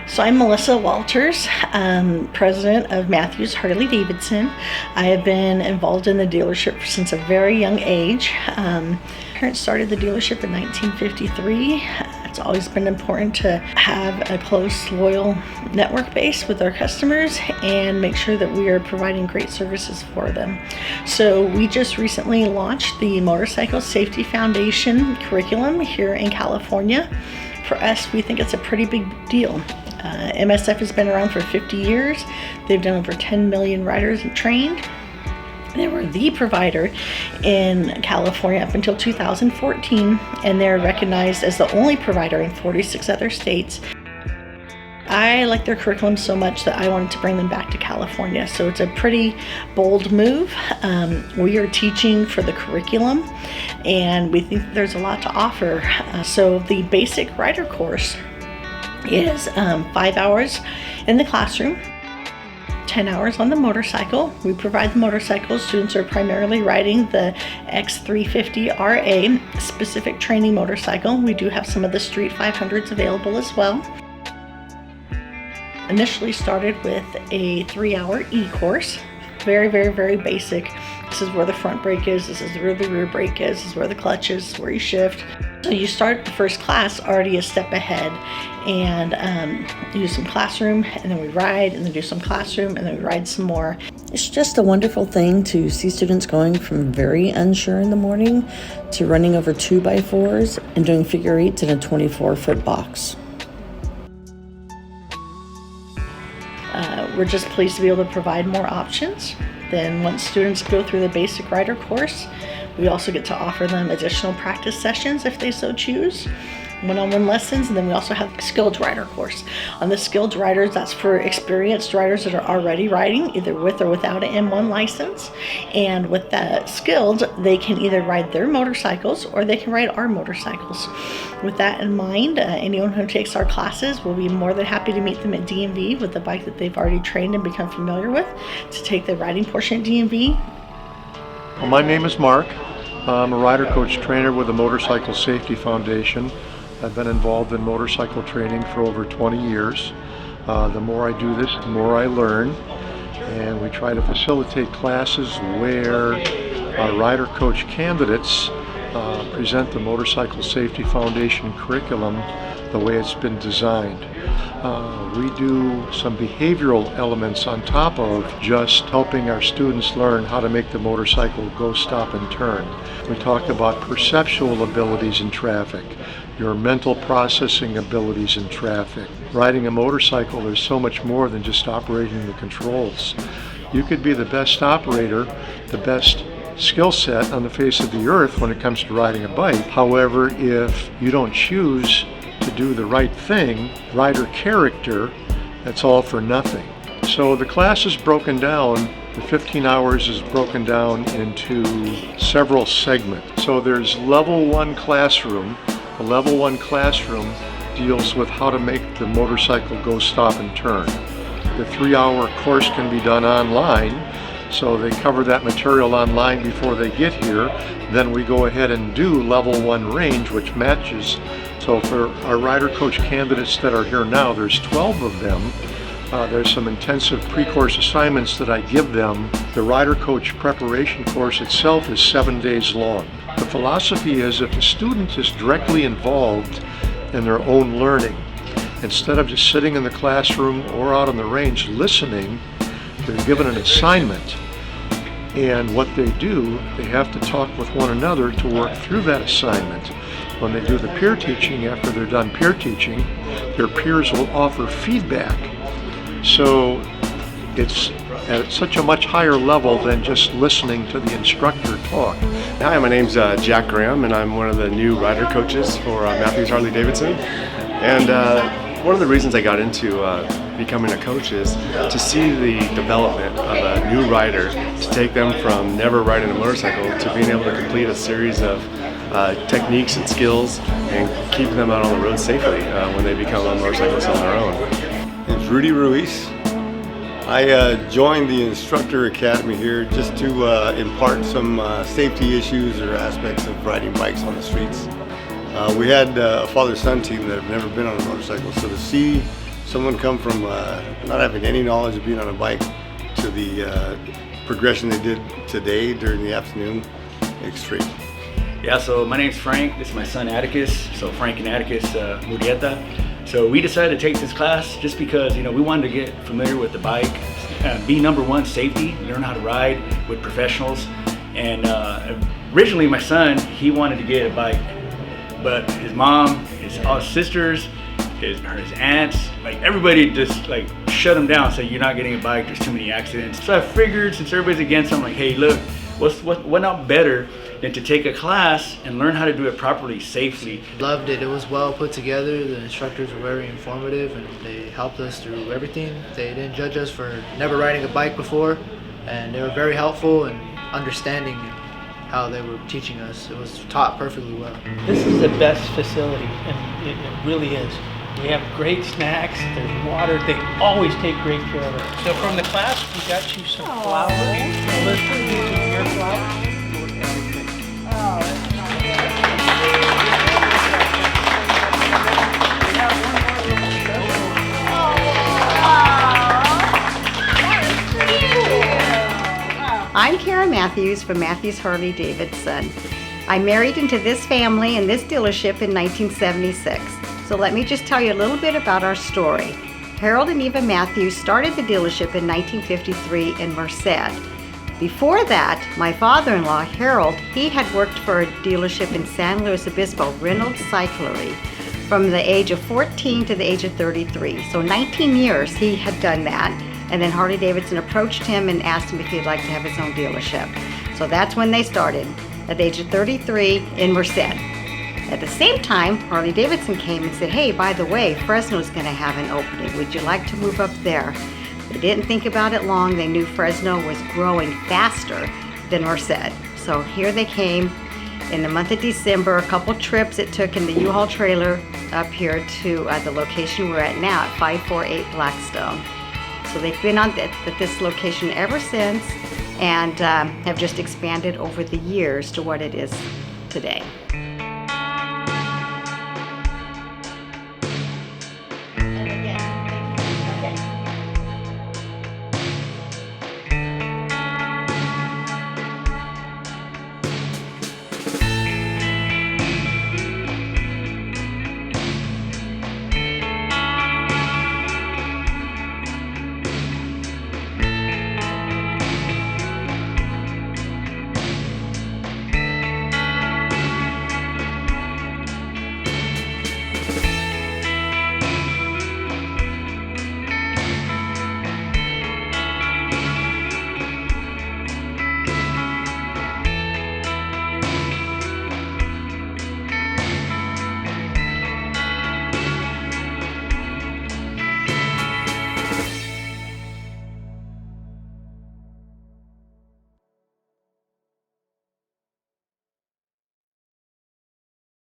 So I'm Melissa Walters, president of Mathews Harley-Davidson. I have been involved in the dealership since a very young age. Parents started the dealership in 1953. It's always been important to have a close, loyal network base with our customers and make sure that we are providing great services for them. So we just recently launched the Motorcycle Safety Foundation curriculum here in California. For us, we think it's a pretty big deal. MSF has been around for 50 years. They've done over 10 million riders and trained. They were the provider in California up until 2014, and they're recognized as the only provider in 46 other states. I like their curriculum so much that I wanted to bring them back to California. So it's a pretty bold move. We are teaching for the curriculum, and we think there's a lot to offer. So the basic rider course is 5 hours in the classroom, 10 hours on the motorcycle. We provide the motorcycles. Students are primarily riding the X350RA specific training motorcycle. We do have some of the Street 500s available as well. Initially started with a 3-hour e-course. Very, very, very basic. This is where the front brake is, this is where the rear brake is, this is where the clutch is, this is where you shift. So you start the first class already a step ahead and do some classroom, and then we ride, and then do some classroom, and then we ride some more. It's just a wonderful thing to see students going from very unsure in the morning to running over 2x4s and doing figure eights in a 24-foot box. We're just pleased to be able to provide more options. Then once students go through the basic rider course, we also get to offer them additional practice sessions if they so choose, one-on-one lessons, and then we also have a skilled rider course. On the skilled riders, that's for experienced riders that are already riding, either with or without an M1 license. And with that skilled, they can either ride their motorcycles or they can ride our motorcycles. With that in mind, anyone who takes our classes will be more than happy to meet them at DMV with the bike that they've already trained and become familiar with to take the riding portion at DMV. Well, my name is Mark. I'm a rider coach trainer with the Motorcycle Safety Foundation. I've been involved in motorcycle training for over 20 years. The more I do this, the more I learn. And we try to facilitate classes where our rider coach candidates present the Motorcycle Safety Foundation curriculum the way it's been designed. We do some behavioral elements on top of just helping our students learn how to make the motorcycle go, stop, and turn. We talk about perceptual abilities in traffic, your mental processing abilities in traffic. Riding a motorcycle, there's so much more than just operating the controls. You could be the best operator, the best skill set on the face of the earth when it comes to riding a bike. However, if you don't choose to do the right thing, rider character, that's all for nothing. So the class is broken down, the 15 hours is broken down into several segments. So there's level 1 classroom. The level 1 classroom deals with how to make the motorcycle go, stop, and turn. The 3-hour course can be done online, so they cover that material online before they get here. Then we go ahead and do level 1 range, which matches. So for our rider coach candidates that are here now, there's 12 of them. There's some intensive pre-course assignments that I give them. The rider coach preparation course itself is 7 days long. The philosophy is if the student is directly involved in their own learning, instead of just sitting in the classroom or out on the range listening, they're given an assignment. And what they do, they have to talk with one another to work through that assignment. When they do the peer teaching, after they're done peer teaching, their peers will offer feedback. So it's at such a much higher level than just listening to the instructor talk. Hi, my name's Jack Graham, and I'm one of the new rider coaches for Mathews Harley-Davidson. And one of the reasons I got into becoming a coach is to see the development of a new rider, to take them from never riding a motorcycle to being able to complete a series of techniques and skills and keep them out on the road safely when they become a motorcyclist on their own. It's Rudy Ruiz. I joined the instructor academy here just to impart some safety issues or aspects of riding bikes on the streets. We had a father-son team that have never been on a motorcycle, so to see someone come from not having any knowledge of being on a bike to the progression they did today during the afternoon, extreme. Yeah, so my name's Frank. This is my son Atticus. So Frank and Atticus Murieta. So we decided to take this class just because, we wanted to get familiar with the bike, be number one, safety, learn how to ride with professionals. And originally my son, he wanted to get a bike, but his mom, his sisters, his aunts, like everybody just like shut him down, say you're not getting a bike, there's too many accidents. So I figured since everybody's against it, I'm like, hey look, what not better than to take a class and learn how to do it properly, safely. Loved it. It was well put together. The instructors were very informative and they helped us through everything. They didn't judge us for never riding a bike before, and they were very helpful and understanding in how they were teaching us. It was taught perfectly well. This is the best facility, and it really is. We have great snacks, there's water, they always take great care of it. So from the class, we got you some flowers. Melissa, these are your flowers. I'm Kara Mathews from Mathews Harley-Davidson. I married into this family and this dealership in 1976. So let me just tell you a little bit about our story. Harold and Eva Mathews started the dealership in 1953 in Merced. Before that, my father-in-law, Harold, he had worked for a dealership in San Luis Obispo, Reynolds Cyclery, from the age of 14 to the age of 33. So 19 years he had done that. And then Harley-Davidson approached him and asked him if he'd like to have his own dealership. So that's when they started, at the age of 33 in Merced. At the same time, Harley-Davidson came and said, hey, by the way, Fresno's going to have an opening. Would you like to move up there? They didn't think about it long. They knew Fresno was growing faster than Merced. So here they came in the month of December, a couple trips it took in the U-Haul trailer up here to the location we're at now at 548 Blackstone. So they've been at this location ever since and have just expanded over the years to what it is today.